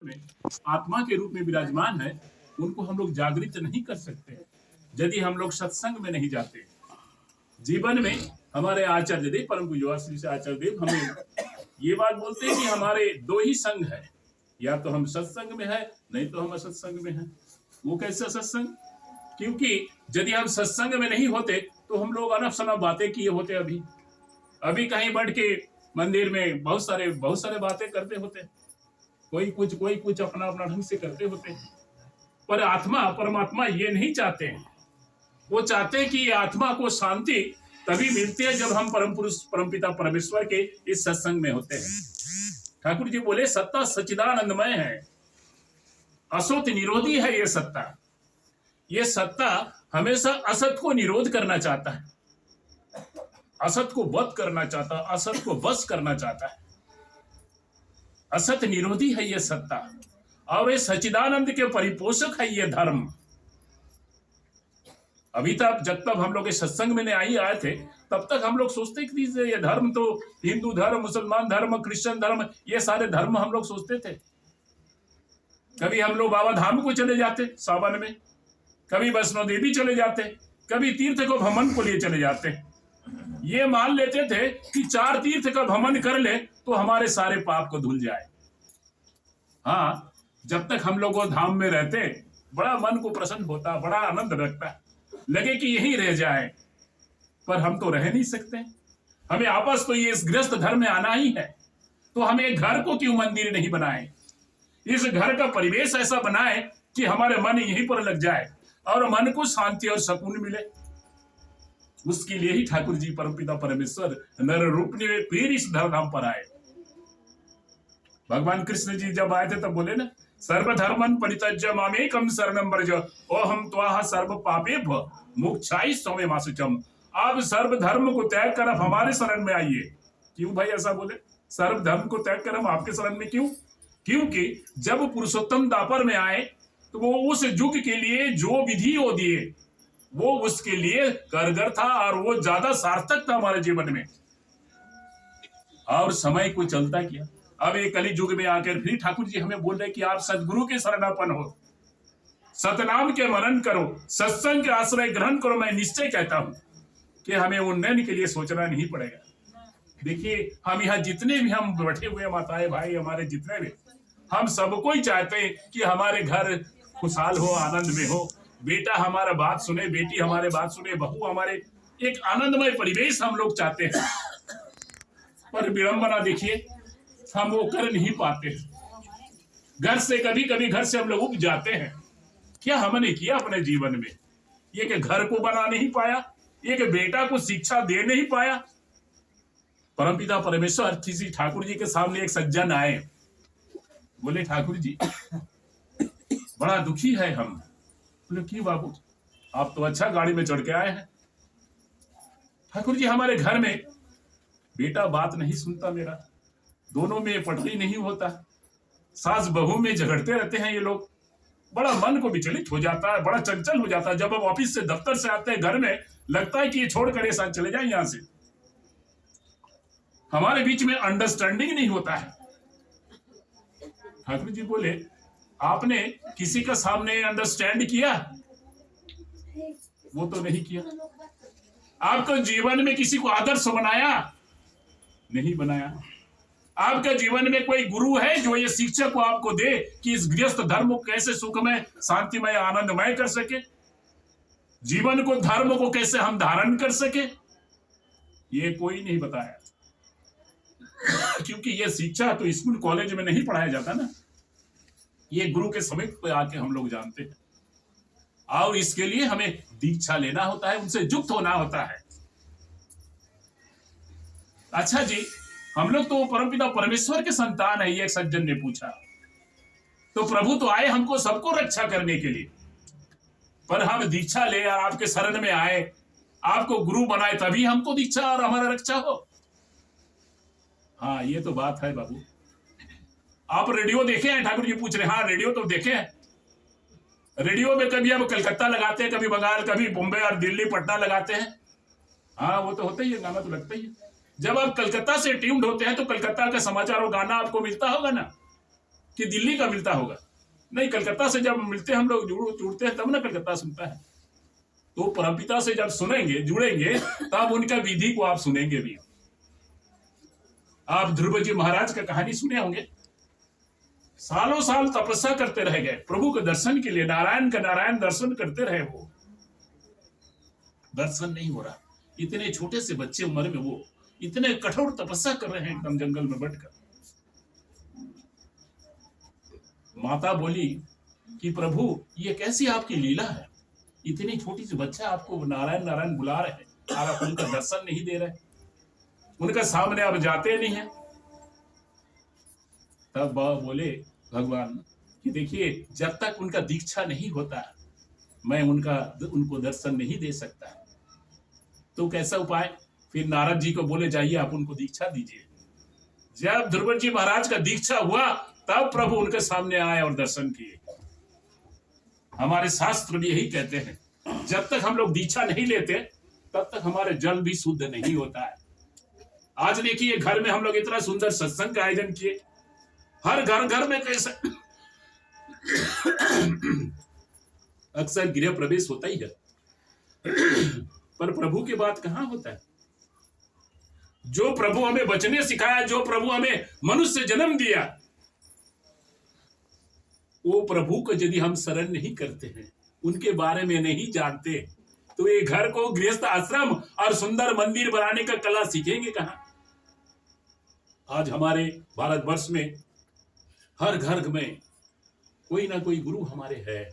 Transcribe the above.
में आत्मा के रूप में विराजमान है, उनको हम लोग जागृत नहीं कर सकते यदि हम लोग सत्संग में नहीं जाते। जीवन में हमारे आचार्य देव, परम पूज्य श्री से आचार्य देव हमें ये बात बोलते हैं कि हमारे दो ही संग है, या तो हम सत्संग में है, नहीं तो हम असत्संग में हैं। वो कैसे सत्संग? क्योंकि यदि हम सत्संग में नहीं होते तो हम लोग अनफ शनफ बातें किए होते। अभी कहीं बैठ के मंदिर में बहुत सारे बातें करते होते, कोई कुछ अपना अपना ढंग से करते होते। पर आत्मा परमात्मा ये नहीं चाहते हैं। वो चाहते हैं कि आत्मा को शांति तभी मिलती है जब हम परम पुरुष परमपिता परमेश्वर के इस सत्संग में होते हैं। ठाकुर जी बोले सत्ता सच्चिदानंदमय है, असत निरोधी है। ये सत्ता हमेशा असत को निरोध करना चाहता है, असत को वध करना चाहता है, असत को वश करना चाहता है। असत निरोधी है ये सत्ता, और ये सच्चिदानंद के परिपोषक है ये धर्म। अभी तक जब तक हम लोग सत्संग में नहीं आए थे तब तक हम लोग सोचते कि ये धर्म तो हिंदू धर्म, मुसलमान धर्म, क्रिश्चियन धर्म, ये सारे धर्म हम लोग सोचते थे। कभी हम लोग बाबा धाम को चले जाते सावन में, कभी वैष्णो देवी चले जाते, कभी तीर्थ को भ्रमण को लिए चले जाते। ये मान लेते थे कि 4 तीर्थ का भ्रमण कर ले तो हमारे सारे पाप को धुल जाए। हाँ, जब तक हम लोग धाम में रहते बड़ा मन को प्रसन्न होता, बड़ा आनंद लगता, लगे कि यही रह जाए। पर हम तो रह नहीं सकते, हमें आपस तो ये इस गृहस्थ धर्म में आना ही है। तो हमें घर को क्यों मंदिर नहीं बनाए? इस घर का परिवेश ऐसा बनाए कि हमारे मन यहीं पर लग जाए और मन को शांति और सुकून मिले। उसके लिए ही ठाकुर जी परमपिता परमेश्वर नर रूप में फिर इस धरधाम पर आए। भगवान कृष्ण जी जब आए थे तब बोले ना, सर्वधर्मन परित्यज्य मामेकम शरणं व्रज ओहम त्वाः सर्व पापेभ्यो मोक्षाय स्वयमेवासुचम। आप सर्व धर्म को त्याग कर आप हमारे शरण में आइए। क्यों भाई ऐसा बोले? सर्व धर्म को त्याग कर हम आपके शरण में क्यों? क्योंकि जब पुरुषोत्तम दापर में आए तो वो उस युग के लिए जो विधि वो दिए वो उसके लिए कारगर था और वो ज्यादा सार्थक था हमारे जीवन में। और समय को चलता किया। अब एक कली युग में आकर फिर ठाकुर जी हमें बोल रहे कि आप सदगुरु के शरणापन्न हो, सतनाम के मनन करो, सत्संग के आश्रय ग्रहण करो। मैं निश्चय कहता हूं कि हमें उन्नयन के लिए सोचना नहीं पड़ेगा। देखिए, हम यहाँ जितने भी हम बैठे हुए माताएं भाई, हमारे जितने भी, हम सबको ही चाहते हैं कि हमारे घर खुशहाल हो, आनंद में हो, बेटा हमारा बात सुने, बेटी हमारे बात सुने, बहू हमारे, एक आनंदमय परिवेश हम लोग चाहते हैं। पर विडंबना देखिए, हम वो कर नहीं पाते। घर से कभी कभी घर से हम लोग उब जाते हैं। क्या हमने किया अपने जीवन में? ये कि घर को बना नहीं पाया, ये कि बेटा को शिक्षा दे नहीं पाया। परमपिता परमेश्वर किसी ठाकुर जी के सामने एक सज्जन आए, बोले ठाकुर जी बड़ा दुखी है हम। बोले क्यों बाबू? आप तो अच्छा गाड़ी में चढ़ के आए हैं। ठाकुर जी हमारे घर में बेटा बात नहीं सुनता मेरा, दोनों में पटरी नहीं होता, सास बहू में झगड़ते रहते हैं ये लोग, बड़ा मन को विचलित हो जाता है, बड़ा चंचल हो जाता है। जब हम ऑफिस से दफ्तर से आते हैं घर में लगता है कि ये छोड़कर ये साथ चले जाएं यहां से। हमारे बीच में अंडरस्टैंडिंग नहीं होता है। ठाकुर जी बोले आपने किसी का सामने अंडरस्टैंड किया? वो तो नहीं किया। आपको जीवन में किसी को आदर्श बनाया? नहीं बनाया। आपका जीवन में कोई गुरु है जो ये शिक्षा को आपको दे कि इस गृहस्थ धर्म को कैसे सुखमय, शांतिमय, आनंदमय कर सके, जीवन को, धर्म को कैसे हम धारण कर सके? ये कोई नहीं बताया। क्योंकि ये शिक्षा तो स्कूल कॉलेज में नहीं पढ़ाया जाता ना, ये गुरु के समीप पे आके हम लोग जानते हैं। और इसके लिए हमें दीक्षा लेना होता है, उनसे युक्त होना होता है। अच्छा जी, हम लोग तो परमपिता परमेश्वर के संतान है, ये एक सज्जन ने पूछा। तो प्रभु तो आए हमको सबको रक्षा करने के लिए, पर हम दीक्षा ले और आपके शरण में आए, आपको गुरु बनाए तभी हमको दीक्षा और हमारा रक्षा हो। हाँ, ये तो बात है बाबू। आप रेडियो देखे हैं? ठाकुर जी पूछ रहे। हाँ, रेडियो तो देखे हैं। रेडियो में कभी अब कलकत्ता लगाते हैं, कभी बंगाल, कभी मुंबई और दिल्ली पटना लगाते हैं। हाँ, वो तो होता ही है, गाना तो लगता ही है। जब आप कलकत्ता से ट्यून्ड होते हैं तो कलकत्ता का समाचार और गाना आपको मिलता होगा ना। कि दिल्ली का मिलता होगा। नहीं, कलकत्ता से जब मिलते हम लोग जुड़ते हैं तब ना कलकत्ता सुनता है। तो परमपिता से जब सुनेंगे जुड़ेंगे तब उनका विधि को आप सुनेंगे भी। आप ध्रुव जी महाराज का कहानी सुने होंगे, सालों साल तपस्या करते रह गए प्रभु के दर्शन के लिए, नारायण का नारायण दर्शन करते रहे, वो दर्शन नहीं हो रहा। इतने छोटे से बच्चे उम्र में वो इतने कठोर तपस्या कर रहे हैं एकदम जंगल में बैठकर। माता बोली कि प्रभु ये कैसी आपकी लीला है, इतनी छोटी सी बच्चा आपको नारायण नारायण बुला रहे हैं और आप उनका दर्शन नहीं दे रहे, उनका सामने आप जाते नहीं है। तब बाबा बोले भगवान कि देखिए जब तक उनका दीक्षा नहीं होता मैं उनको दर्शन नहीं दे सकता। तो कैसा उपाय? फिर नारद जी को बोले जाइए आप उनको दीक्षा दीजिए। जब ध्रुव जी महाराज का दीक्षा हुआ तब प्रभु उनके सामने आए और दर्शन किए। हमारे शास्त्र भी यही कहते हैं, जब तक हम लोग दीक्षा नहीं लेते तब तक हमारे जल भी शुद्ध नहीं होता है। आज देखिए घर में हम लोग इतना सुंदर सत्संग का आयोजन किए, हर घर घर में कैसे अक्सर गृह प्रवेश होता ही है, पर प्रभु की बात कहां होता है। जो प्रभु हमें बचने सिखाया, जो प्रभु हमें मनुष्य जन्म दिया, वो प्रभु को यदि हम शरण नहीं करते हैं, उनके बारे में नहीं जानते, तो ये घर को गृहस्थ आश्रम और सुंदर मंदिर बनाने का कला सीखेंगे कहां। आज हमारे भारतवर्ष में हर घर में कोई ना कोई गुरु हमारे है।